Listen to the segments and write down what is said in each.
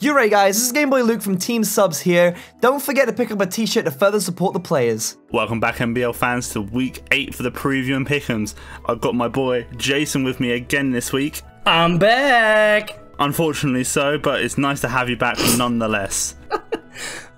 You're right guys, this is Game Boy Luke from Team Subs here. Don't forget to pick up a t-shirt to further support the players. Welcome back MBL fans to week 8 for the preview and pick'ems. I've got my boy Jason with me again this week. I'm back! Unfortunately so, but it's nice to have you back nonetheless.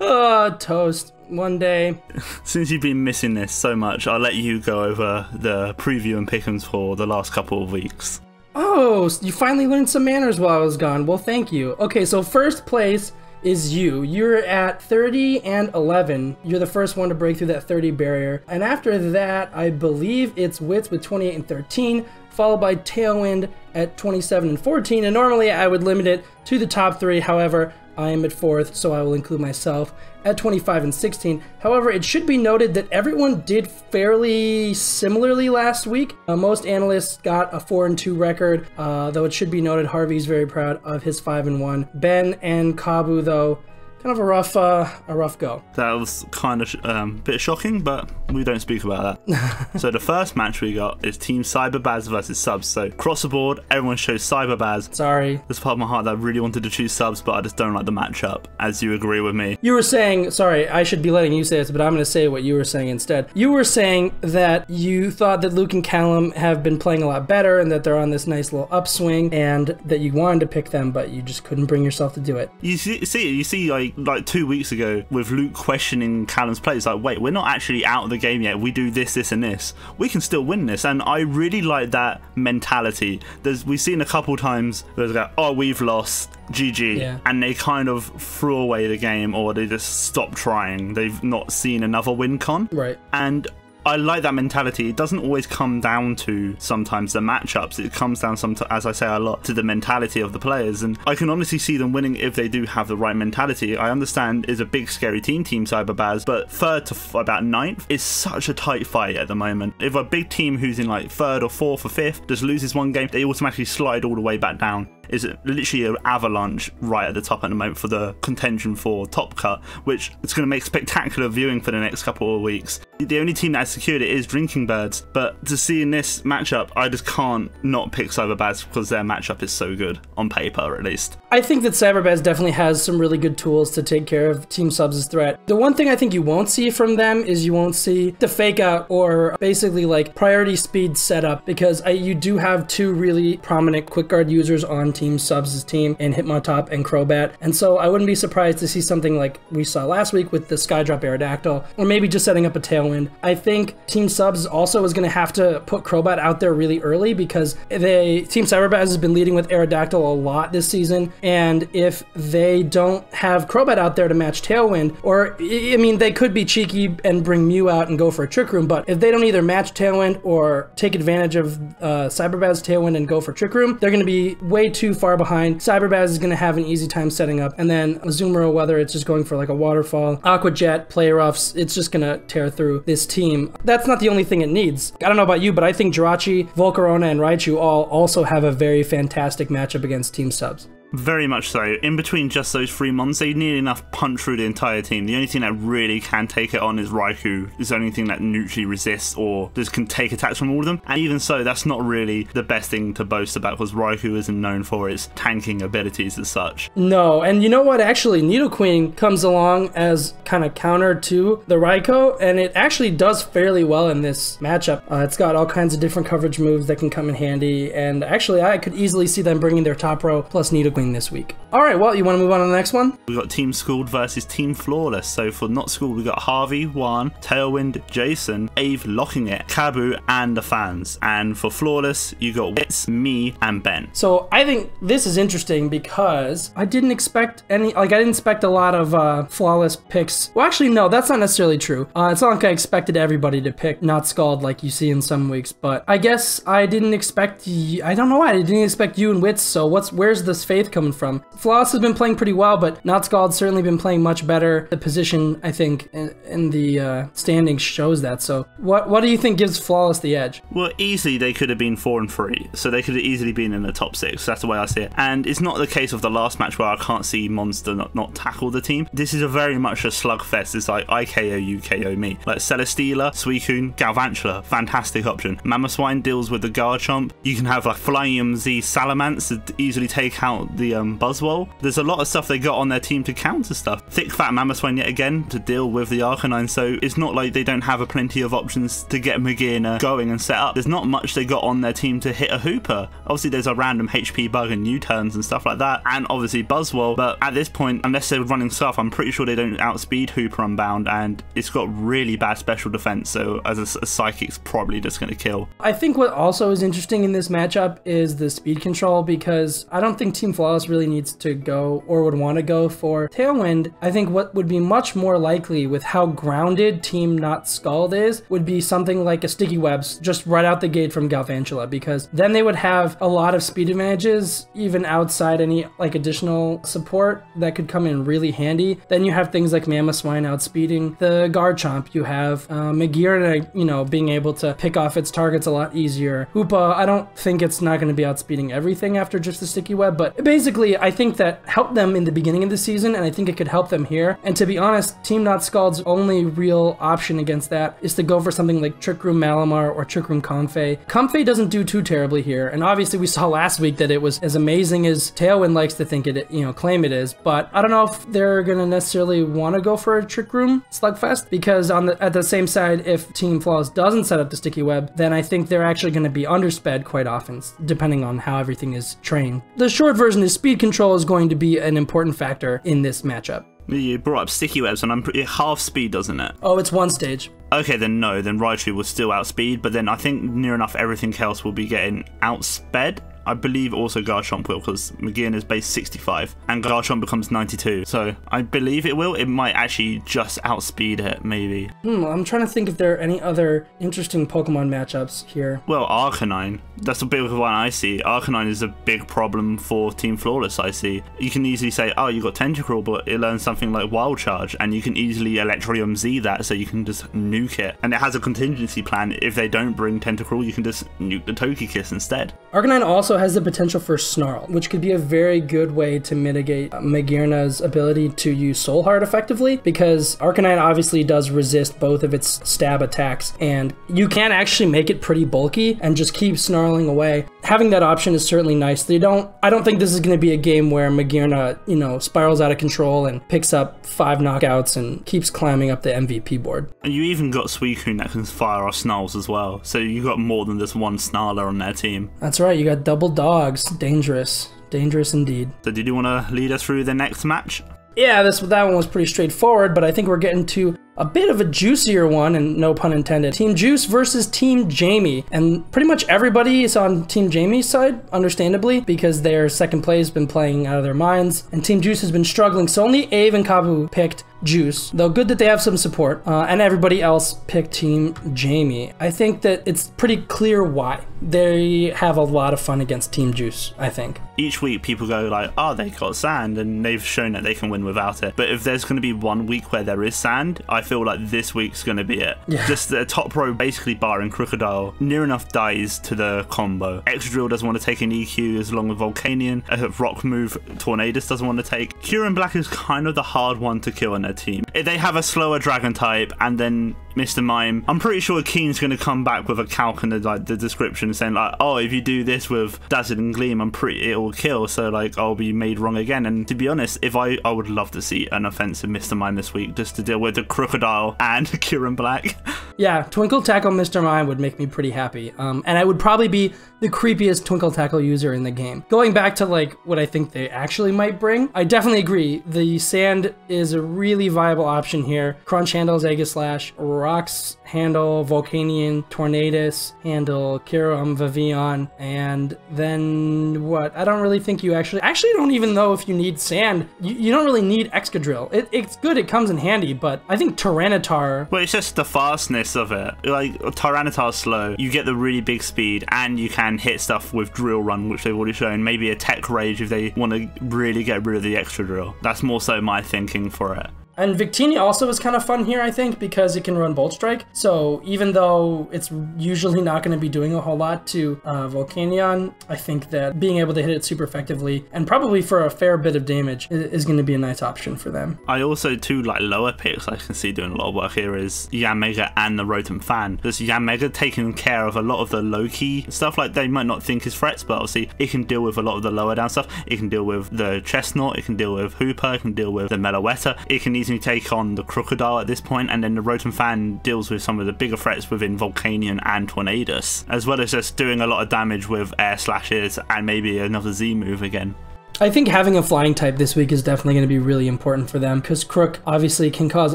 Oh, toast. One day. Since you've been missing this so much, I'll let you go over the preview and pick'ems for the last couple of weeks. Oh, you finally learned some manners while I was gone. Well, thank you. Okay, so first place is you. You're at 30 and 11. You're the first one to break through that 30 barrier. And after that, I believe it's Wits with 28 and 13, followed by Tailwind at 27 and 14. And normally I would limit it to the top 3. However, I am at 4th, so I will include myself at 25 and 16. However, it should be noted that everyone did fairly similarly last week. Most analysts got a 4 and 2 record, though it should be noted Harvey's very proud of his 5 and 1. Ben and Kabu, though, kind of a rough go. That was kind of a bit shocking, but we don't speak about that. So the first match we got is Team Cyberbaz versus Subs. So across the board, everyone chose Cyberbaz. Sorry. There's part of my heart that I really wanted to choose Subs, but I just don't like the matchup, as you agree with me. You were saying, sorry, I should be letting you say this, but I'm going to say what you were saying instead. You were saying that you thought that Luke and Callum have been playing a lot better and that they're on this nice little upswing and that you wanted to pick them, but you just couldn't bring yourself to do it. You see like 2 weeks ago with Luke questioning Callum's play, it's like, wait, we're not actually out of the game yet. We do this, and this. We can still win this. And I really like that mentality. We've seen a couple times where it's like, oh, we've lost, GG. Yeah. And they kind of threw away the game, or they just stopped trying. They've not seen another win con. Right. And I like that mentality. It doesn't always come down to sometimes the matchups. It comes down, as I say a lot, to the mentality of the players. And I can honestly see them winning if they do have the right mentality. I understand it's a big, scary team, Team Cyberbaz, but 3rd to about 9th is such a tight fight at the moment. If a big team who's in like 3rd or 4th or 5th just loses one game, they automatically slide all the way back down. Is literally an avalanche right at the top at the moment for the contention for top cut, which is going to make spectacular viewing for the next couple of weeks. The only team that has secured it is Drinking Birds, but to see in this matchup, I just can't not pick Cyberbaz because their matchup is so good, on paper at least. I think that Cyberbaz definitely has some really good tools to take care of Team Subs' threat. The one thing I think you won't see from them is you won't see the fake out or basically like priority speed setup, because you do have 2 really prominent quick guard users on Team Subs' team in Hitmontop and Crobat, and so I wouldn't be surprised to see something like we saw last week with the Skydrop Aerodactyl, or maybe just setting up a Tailwind. I think Team Subs also is going to have to put Crobat out there really early, because Team Cyberbaz has been leading with Aerodactyl a lot this season, and if they don't have Crobat out there to match Tailwind, or I mean they could be cheeky and bring Mew out and go for a Trick Room, but if they don't either match Tailwind or take advantage of Cyberbaz Tailwind and go for Trick Room, they're going to be way too far behind. Cyberbaz is going to have an easy time setting up, and then Azumarill, whether it's just going for like a Waterfall, Aqua Jet, Play Roughs, it's just going to tear through this team. That's not the only thing it needs. I don't know about you, but I think Jirachi, Volcarona, and Raichu all also have a very fantastic matchup against Team Subs. Very much so. In between just those 3 mons, they need enough punch through the entire team. The only thing that really can take it on is Raikou. It's the only thing that neutrally resists or just can take attacks from all of them. And even so, that's not really the best thing to boast about, because Raikou isn't known for its tanking abilities as such. No, and you know what? Actually, Nidoqueen comes along as kind of counter to the Raikou, and it actually does fairly well in this matchup. It's got all kinds of different coverage moves that can come in handy, and actually I could easily see them bringing their top row plus Nidoqueen this week. Alright, well, you want to move on to the next one? We got Team Schooled versus Team Flawless. So for Not Schooled, we got Harvey, Juan, Tailwind, Jason, Ave locking it, Kabu, and the fans. And for Flawless, you got Wits, me, and Ben. So I think this is interesting because I didn't expect I didn't expect a lot of flawless picks. Well, actually, no, that's not necessarily true. It's not like I expected everybody to pick Not Scald like you see in some weeks, but I guess I didn't expect I don't know why I didn't expect you and Wits, so where's this faith coming from? Flawless has been playing pretty well, but Not Scald's certainly been playing much better. The position, I think, in the standings shows that. So what do you think gives Flawless the edge? Well, easily they could have been 4 and 3, so they could have easily been in the top 6. That's the way I see it. And it's not the case of the last match where I can't see Monster not tackle the team. This is very much a slugfest. It's like I KO you, KO me. Like Celesteela, Suicune, Galvantula, fantastic option. Mamoswine deals with the Garchomp. You can have like Flying Z Salamence to easily take out the Buzzwole. There's a lot of stuff they got on their team to counter stuff. Thick Fat Mammothswain yet again to deal with the Arcanine, so it's not like they don't have a plenty of options to get Magearna going and set up. There's not much they got on their team to hit a Hooper. Obviously there's a random HP bug and U-turns and stuff like that, and obviously Buzzwole, but at this point, unless they're running stuff, I'm pretty sure they don't outspeed Hooper Unbound, and it's got really bad special defense, so as a Psychic's probably just going to kill. I think what also is interesting in this matchup is the speed control, because I don't think Team Flawless really needs to go or would want to go for Tailwind. I think what would be much more likely with how grounded Team Not Scald is would be something like a Sticky Webs just right out the gate from Galvantula, because then they would have a lot of speed advantages even outside any like additional support that could come in really handy. Then you have things like Mammothswine outspeeding the Garchomp. You have Magearna, you know, being able to pick off its targets a lot easier. Hoopa, I don't think it's not going to be outspeeding everything after just the Sticky Web, but basically I think that helped them in the beginning of the season, and I think it could help them here. And to be honest, Team Not Scald's only real option against that is to go for something like Trick Room Malamar or Trick Room Comfey. Comfey doesn't do too terribly here, and obviously we saw last week that it was as amazing as Tailwind likes to think it, you know, claim it is, but I don't know if they're gonna necessarily want to go for a Trick Room Slugfest, because at the same side, if Team Flawless doesn't set up the Sticky Web, then I think they're actually going to be undersped quite often, depending on how everything is trained. The short version is speed control is going to be an important factor in this matchup. You brought up Sticky Webs, and I'm pretty half speed, doesn't it? Oh, it's one stage. Okay, then no, then Raichu will still outspeed, but then I think near enough everything else will be getting outsped. I believe also Garchomp will, because Magearna is base 65 and Garchomp becomes 92, so I believe it will. It might actually just outspeed it, maybe. I'm trying to think if there are any other interesting Pokemon matchups here. Well, Arcanine, that's a big one I see. Arcanine is a big problem for Team Flawless, I see. You can easily say, oh, you got Tentacruel, but it learns something like Wild Charge, and you can easily Electrium Z that, so you can just nuke it. And it has a contingency plan. If they don't bring Tentacruel, you can just nuke the Togekiss instead. Arcanine also has the potential for Snarl, which could be a very good way to mitigate Magearna's ability to use Soul Heart effectively, because Arcanine obviously does resist both of its stab attacks, and you can actually make it pretty bulky and just keep snarling away. Having that option is certainly nice. I don't think this is going to be a game where Magearna, you know, spirals out of control and picks up 5 knockouts and keeps climbing up the MVP board. And you even got Suicune that can fire off Snarls as well, so you got more than just one Snarler on their team. That's right, you got double dogs. Dangerous. Dangerous indeed. So did you want to lead us through the next match? Yeah, that one was pretty straightforward, but I think we're getting to a bit of a juicier one, and no pun intended. Team Juice versus Team Jamie, and pretty much everybody is on Team Jamie's side, understandably, because their second play has been playing out of their minds, and Team Juice has been struggling, so only Ave and Kabu picked Juice, though good that they have some support, and everybody else picked Team Jamie. I think that it's pretty clear why. They have a lot of fun against Team Juice, I think. Each week people go like, oh, they got sand, and they've shown that they can win without it. But if there's going to be one week where there is sand, I feel like this week's going to be it. Yeah. Just the top row, basically barring Crocodile, near enough dies to the combo. Excadrill doesn't want to take an EQ as long as Volcanion. A rock move Tornadus doesn't want to take. Kyurem Black is kind of the hard one to kill in their team. If they have a slower dragon type and then Mr. Mime, I'm pretty sure Keen's going to come back with a calc in the description saying like, oh, if you do this with Dazzling Gleam, it will kill, so like I'll be made wrong again. And to be honest, if I would love to see an offensive Mr. Mime this week just to deal with the Crocodile and Kyurem Black. Yeah, Twinkle Tackle Mr. Mime would make me pretty happy, and I would probably be the creepiest Twinkle Tackle user in the game. Going back to like what I think they actually might bring, I definitely agree. The sand is a really viable option here. Crunch handles Aegislash, Rocks handle Volcanion, Tornadus handle Kyurem Vivillon, and then what? I don't really think you actually don't even know if you need sand. You don't really need Excadrill. It's good, it comes in handy, but I think Tyranitar... Well, it's just the fastness of it. Like, Tyranitar's slow, you get the really big speed, and you can hit stuff with Drill Run, which they've already shown. Maybe a Tech Rage if they want to really get rid of the Excadrill. That's more so my thinking for it. And Victini also is kind of fun here, I think, because it can run Bolt Strike. So even though it's usually not going to be doing a whole lot to Volcanion, I think that being able to hit it super effectively and probably for a fair bit of damage is going to be a nice option for them. I also, too, like lower picks I can see doing a lot of work here is Yanmega and the Rotom Fan. There's Yanmega taking care of a lot of the low-key stuff, like they might not think is threats, but obviously it can deal with a lot of the lower down stuff. It can deal with the Chestnut, it can deal with Hooper, it can deal with the Meloetta, it can easily take on the Crocodile at this point, and then the Rotom Fan deals with some of the bigger threats within Volcanion and Tornadus, as well as just doing a lot of damage with Air Slashes and maybe another Z move again. I think having a flying type this week is definitely going to be really important for them, because Crook obviously can cause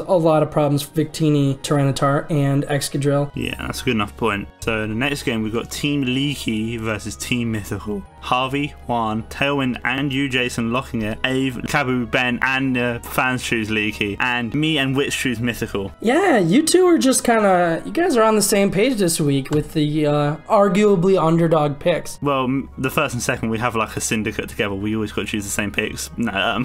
a lot of problems for Victini, Tyranitar, and Excadrill. Yeah, that's a good enough point. So in the next game, we've got Team Leaky versus Team Mythical. Harvey, Juan, Tailwind, and you, Jason, locking it. Ave, Kabu, Ben, and fans choose Leaky. And me and Witch choose Mythical. Yeah, you two are just kind of... You guys are on the same page this week with the arguably underdog picks. Well, the first and second, we have like a syndicate together. We always got to choose the same picks. No, I'm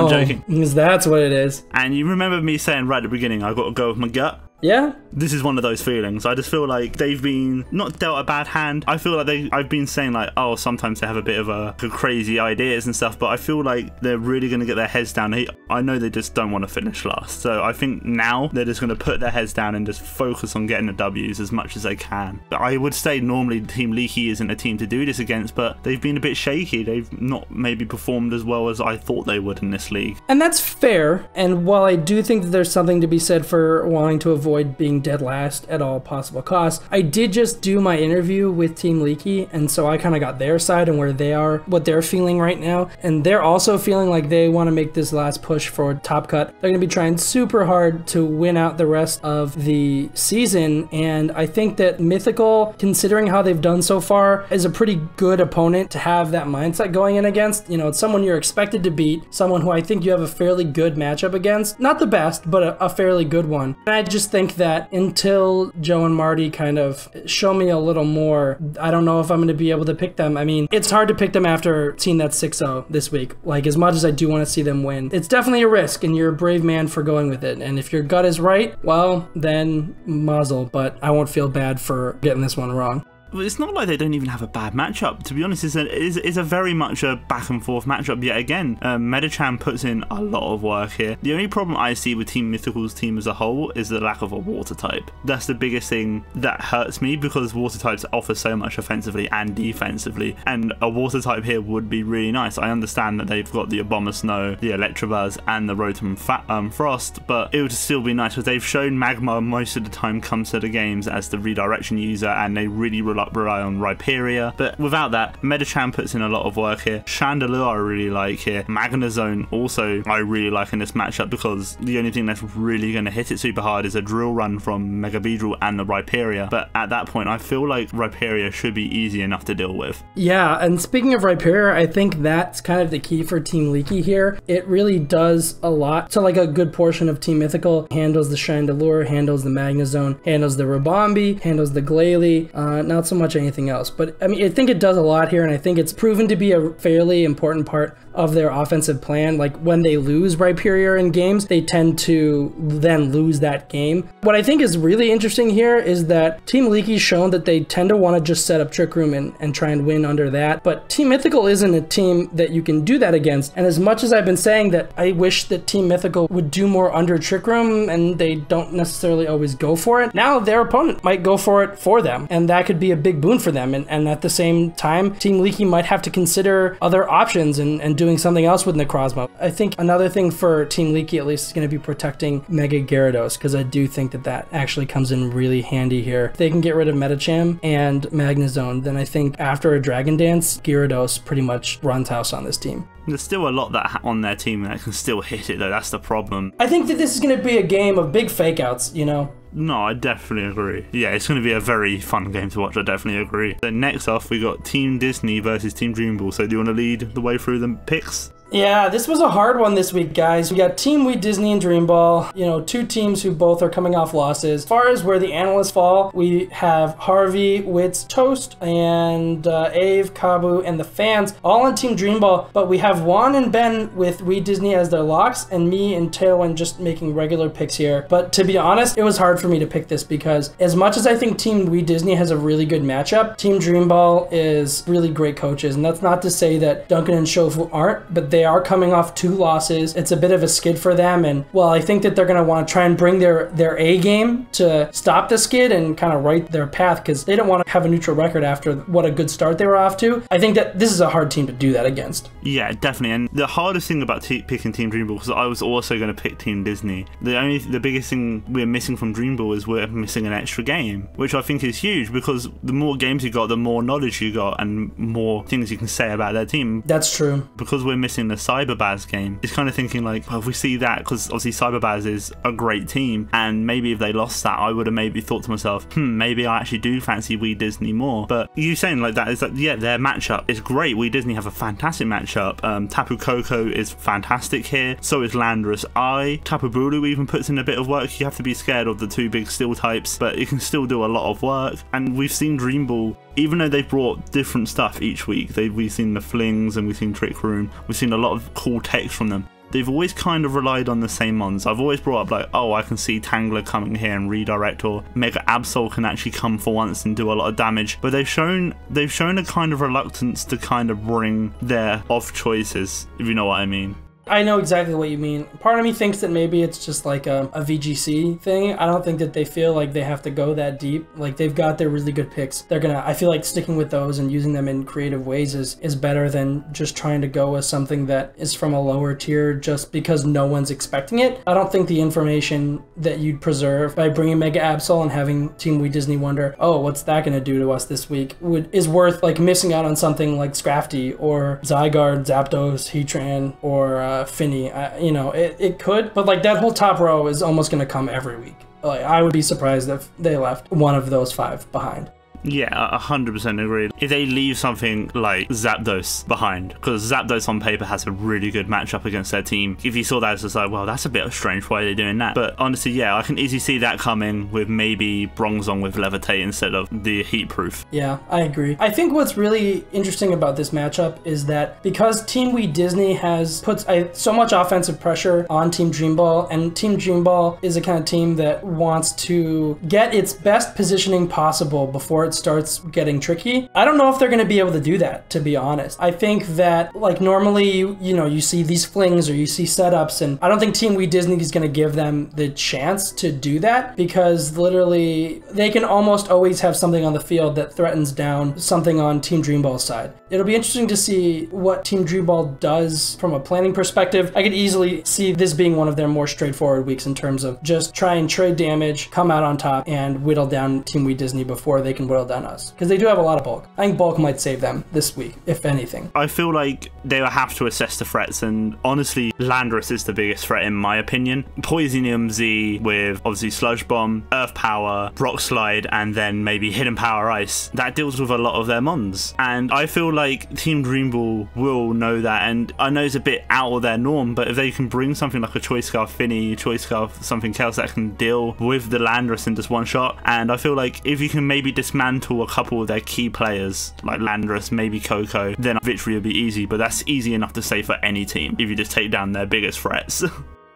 joking. Because that's what it is. And you remember me saying right at the beginning, I got to go with my gut? Yeah? This is one of those feelings. I just feel like they've been not dealt a bad hand. I feel like I've been saying like, oh, sometimes they have a bit of crazy ideas and stuff, but I feel like they're really going to get their heads down. I know they just don't want to finish last. So I think now they're just going to put their heads down and just focus on getting the W's as much as they can. But I would say normally Team Leaky isn't a team to do this against, but they've been a bit shaky. They've not maybe performed as well as I thought they would in this league. And that's fair. And while I do think that there's something to be said for wanting to avoid being dead last at all possible costs, I did just do my interview with Team Leaky, and so I kind of got their side and where they are, what they're feeling right now, and they're also feeling like they want to make this last push for top cut. They're going to be trying super hard to win out the rest of the season, and I think that Mythical, considering how they've done so far, is a pretty good opponent to have that mindset going in against. You know, it's someone you're expected to beat, someone who I think you have a fairly good matchup against. Not the best, but a fairly good one. And I just think that until Joe and Marty kind of show me a little more, I don't know if I'm going to be able to pick them. I mean, it's hard to pick them after seeing that 6-0 this week. Like, as much as I do want to see them win, it's definitely a risk, and you're a brave man for going with it. And if your gut is right, well, then mazel, but I won't feel bad for getting this one wrong. Well, it's not like they don't even have a bad matchup. To be honest, it's a very much a back and forth matchup yet again. Medicham puts in a lot of work here. The only problem I see with Team Mythical's team as a whole is the lack of a water type. That's the biggest thing that hurts me, because water types offer so much offensively and defensively, and a water type here would be really nice. I understand that they've got the Abomasnow, the Electabuzz, and the Rotom Frost, but it would still be nice because they've shown Magma most of the time comes to the games as the redirection user, and they really rely on Rhyperior. But without that, Medicham puts in a lot of work here. Chandelure I really like here. Magnezone also I really like in this matchup, because the only thing that's really going to hit it super hard is a Drill Run from Mega Beedrill and the Rhyperior. But at that point, I feel like Rhyperior should be easy enough to deal with. Yeah, and speaking of Rhyperior, I think that's kind of the key for Team Leaky here. It really does a lot. So like a good portion of Team Mythical handles the Chandelure, handles the Magnezone, handles the Ribombee, handles the Glalie, not so much anything else. But I mean, I think it does a lot here, and I think it's proven to be a fairly important part of their offensive plan. Like, when they lose Rhyperior in games, they tend to then lose that game. What I think is really interesting here is that Team Leaky's shown that they tend to want to just set up Trick Room and try and win under that, but Team Mythical isn't a team that you can do that against. And as much as I've been saying that I wish that Team Mythical would do more under Trick Room, and they don't necessarily always go for it, now their opponent might go for it for them, and that could be a big boon for them. And at the same time, Team Leaky might have to consider other options and doing something else with Necrozma. I think another thing for Team Leaky at least is going to be protecting Mega Gyarados, because I do think that that actually comes in really handy here. If they can get rid of Medicham and Magnezone, then I think after a Dragon Dance, Gyarados pretty much runs house on this team. There's still a lot that on their team that can still hit it, though. That's the problem. I think that this is going to be a game of big fake outs, you know? No, I definitely agree. Yeah, it's going to be a very fun game to watch. I definitely agree. So next off, we got Team Disney versus Team Dream Ball. So do you want to lead the way through the picks? Yeah, this was a hard one this week, guys. We got Team We Disney and Dream Ball, you know, two teams who both are coming off losses. As far as where the analysts fall, we have Harvey, Wits, Toast, and Ave, Kabu, and the fans all on Team Dream Ball, but we have Juan and Ben with We Disney as their locks, and me and Tailwind just making regular picks here. But to be honest, it was hard for me to pick this because as much as I think Team We Disney has a really good matchup, Team Dream Ball is really great coaches, and that's not to say that Duncan and Shofu aren't, but they are coming off 2 losses. It's a bit of a skid for them, and well, I think that they're going to want to try and bring their A game to stop the skid and kind of right their path because they don't want to have a neutral record after what a good start they were off to. I think that this is a hard team to do that against. Yeah, definitely. And the hardest thing about picking Team Dream Ball, because I was also going to pick Team Disney, the biggest thing we're missing from Dream Ball is we're missing an extra game, which I think is huge because the more games you got, the more knowledge you got and more things you can say about their team. That's true. Because we're missing the Cyberbaz game, it's kind of thinking like, well, if we see that, because obviously Cyberbaz is a great team, and maybe if they lost that, I would have maybe thought to myself, maybe I actually do fancy We Disney more. But you saying like that is that, yeah, their matchup is great. We Disney have a fantastic matchup. Tapu Koko is fantastic here. So is Landorus I. Tapu Bulu even puts in a bit of work. You have to be scared of the 2 big steel types, but it can still do a lot of work. And we've seen Dream Ball, even though they've brought different stuff each week, we've seen the flings and we've seen Trick Room, we've seen a lot of cool techs from them. They've always kind of relied on the same ones. I've always brought up like, oh, I can see Tangler coming here and redirect, or Mega Absol can actually come for once and do a lot of damage. But they've shown a kind of reluctance to kind of bring their off choices, if you know what I mean. I know exactly what you mean. Part of me thinks that maybe it's just like a VGC thing. I don't think that they feel like they have to go that deep. Like, they've got their really good picks. I feel like sticking with those and using them in creative ways is better than just trying to go with something that is from a lower tier just because no one's expecting it. I don't think the information that you'd preserve by bringing Mega Absol and having Team We Disney wonder, oh, what's that going to do to us this week, is worth like missing out on something like Scrafty or Zygarde, Zapdos, Heatran, or Finny. You know, it could, but like that whole top row is almost going to come every week. Like, I would be surprised if they left one of those 5 behind. Yeah, 100% agreed. If they leave something like Zapdos behind, because Zapdos on paper has a really good matchup against their team, if you saw that, it's just like, well, that's a bit strange, why are they doing that? But honestly, yeah, I can easily see that coming with maybe Bronzong with Levitate instead of the Heat Proof. Yeah, I agree. I think what's really interesting about this matchup is that because Team We Disney has put so much offensive pressure on Team Dream Ball, and Team Dream Ball is a kind of team that wants to get its best positioning possible before it starts getting tricky. I don't know if they're going to be able to do that, to be honest. I think that like normally you see these flings or you see setups, and I don't think Team We Disney is going to give them the chance to do that because literally they can almost always have something on the field that threatens down something on Team Dream Ball's side. It'll be interesting to see what Team Dream Ball does from a planning perspective. I could easily see this being one of their more straightforward weeks in terms of just try and trade damage, come out on top, and whittle down Team We Disney before they can whittle down us. Because they do have a lot of bulk. I think bulk might save them this week, if anything. I feel like they will have to assess the threats, and honestly, Landorus is the biggest threat in my opinion. Poisonium Z with obviously Sludge Bomb, Earth Power, Rock Slide, and then maybe Hidden Power Ice. That deals with a lot of their mons. And I feel like Team Dream Ball will know that, and I know it's a bit out of their norm, but if they can bring something like a Choice Scarf Finny, Choice Scarf something else that can deal with the Landorus in just one shot, and I feel like if you can maybe dismantle a couple of their key players like Landorus, maybe Coco, then victory will be easy, but that's easy enough to say for any team if you just take down their biggest threats.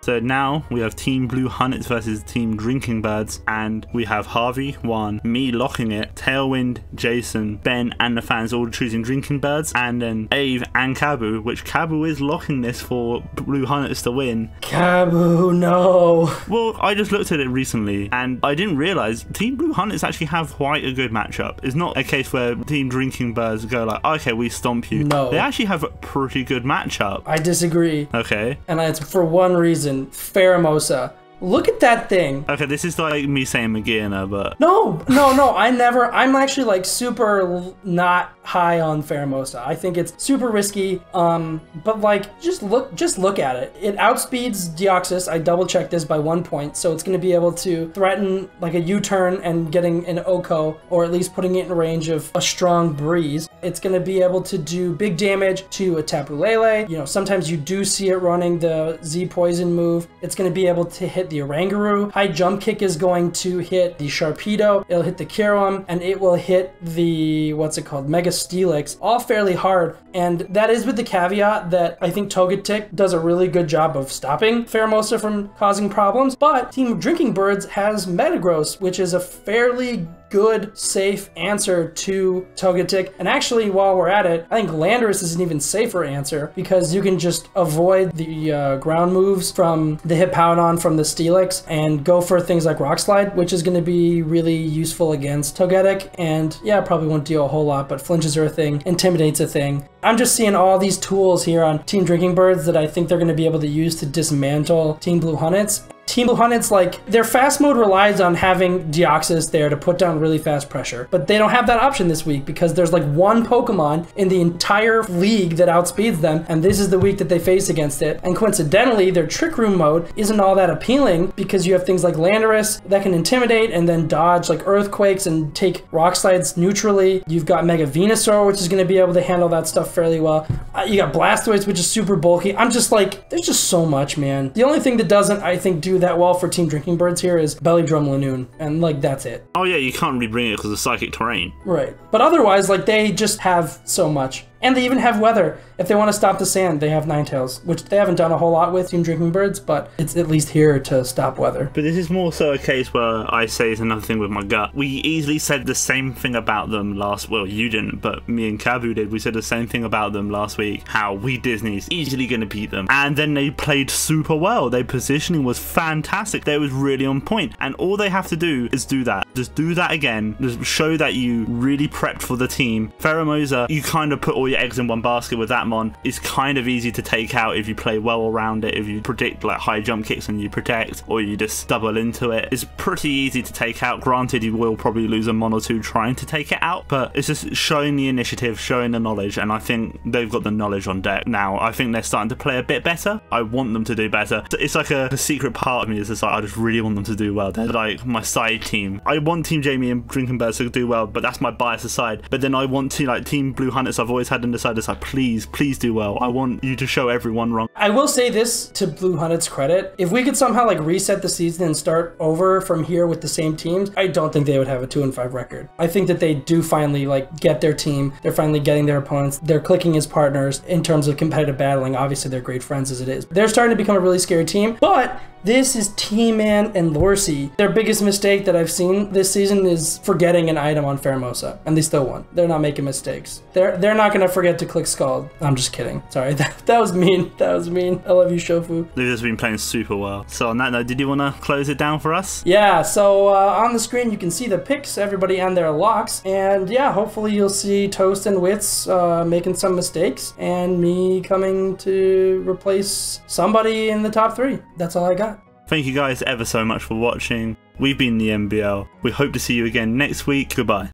So now we have Team Blue Hunnets versus Team Drinking Birds, and we have Harvey, Juan, me locking it, Tailwind, Jason, Ben, and the fans all choosing Drinking Birds, and then Ave and Kabu, which Kabu is locking this for Blue Hunnets to win. Kabu, no. Well, I just looked at it recently, and I didn't realise Team Blue Hunnets actually have quite a good matchup. It's not a case where Team Drinking Birds go like, okay, we stomp you. No. They actually have a pretty good matchup. I disagree. Okay. And it's for one reason. Pheromosa. Look at that thing. Okay, this is like me saying Magina, but... No, I'm actually like super not high on Pheromosa. I think it's super risky, but like just look at it. It outspeeds Deoxys. I double checked this by 1 point, so it's going to be able to threaten like a U-turn and getting an Oko, or at least putting it in range of a strong breeze. It's going to be able to do big damage to a Tapu Lele. You know, sometimes you do see it running the Z Poison move. It's going to be able to hit the Oranguru. High Jump Kick is going to hit the Sharpedo. It'll hit the Kyurem, and it will hit the, what's it called, Mega Steelix, all fairly hard. And that is with the caveat that I think Togetic does a really good job of stopping Pheromosa from causing problems, but Team Drinking Birds has Metagross, which is a fairly good, safe answer to Togetic. And actually, while we're at it, I think Landorus is an even safer answer because you can just avoid the ground moves from the Hippowdon, from the Steelix, and go for things like Rock Slide, which is going to be really useful against Togetic. And yeah, probably won't deal a whole lot, but flinches are a thing, intimidates a thing. I'm just seeing all these tools here on Team Drinking Birds that I think they're going to be able to use to dismantle Team Blue Hunnets. Team Blue Hunnets, like, their fast mode relies on having Deoxys there to put down really fast pressure, but they don't have that option this week because there's like one Pokemon in the entire league that outspeeds them, and this is the week that they face against it. And coincidentally, their Trick Room mode isn't all that appealing because you have things like Landorus that can intimidate and then dodge like Earthquakes and take Rock Slides neutrally. You've got Mega Venusaur, which is going to be able to handle that stuff fairly well. You got Blastoise, which is super bulky. I'm just like, there's just so much, man. The only thing that doesn't, I think, do that well for Team Drinking Birds here is Belly Drum Lanoon, and like that's it. Oh yeah, you can't really bring it because of Psychic Terrain. Right, but otherwise, like, they just have so much. And they even have weather. If they want to stop the sand, they have Ninetales, which they haven't done a whole lot with Team Drinking Birds, but it's at least here to stop weather. But this is more so a case where I say it's another thing with my gut. We easily said the same thing about them last, well, you didn't, but me and Kabu did. We said the same thing about them last week, how we Disney's easily going to beat them. And then they played super well. Their positioning was fantastic. They was really on point. And all they have to do is do that. Just do that again. Just show that you really prepped for the team. Pheromosa, you kind of put all your eggs in one basket with that mon. It's kind of easy to take out if you play well around it. If you predict like high jump kicks and you protect, or you just double into it, it's pretty easy to take out. Granted, you will probably lose a mon or two trying to take it out, but it's just showing the initiative, showing the knowledge, and I think they've got the knowledge on deck now. I think they're starting to play a bit better. I want them to do better. It's like a secret part of me is just like, I just really want them to do well. They're like my side team. I want Team Jamie and Drinking Birds to do well, but that's my bias aside. But then I want to, like, Team Blue Hunters, I've always had them decide, it's like, please do well. I want you to show everyone wrong. I will say this to Blue Hunted's credit. If we could somehow like reset the season and start over from here with the same teams, I don't think they would have a 2-5 record. I think that they do finally like get their team. They're finally getting their opponents. They're clicking as partners in terms of competitive battling. Obviously, they're great friends as it is. They're starting to become a really scary team, but this is T-Man and Lorcy. Their biggest mistake that I've seen this season is forgetting an item on Pheromosa, and they still won. They're not making mistakes. They're not gonna forget to click Scald. I'm just kidding. Sorry, that was mean. That was mean. I love you, Shofu. They've just been playing super well. So on that note, did you want to close it down for us? Yeah, so on the screen you can see the picks, everybody and their locks, and yeah, hopefully you'll see Toast and Wits making some mistakes, and me coming to replace somebody in the top 3. That's all I got. Thank you guys ever so much for watching. We've been the MBL. We hope to see you again next week. Goodbye.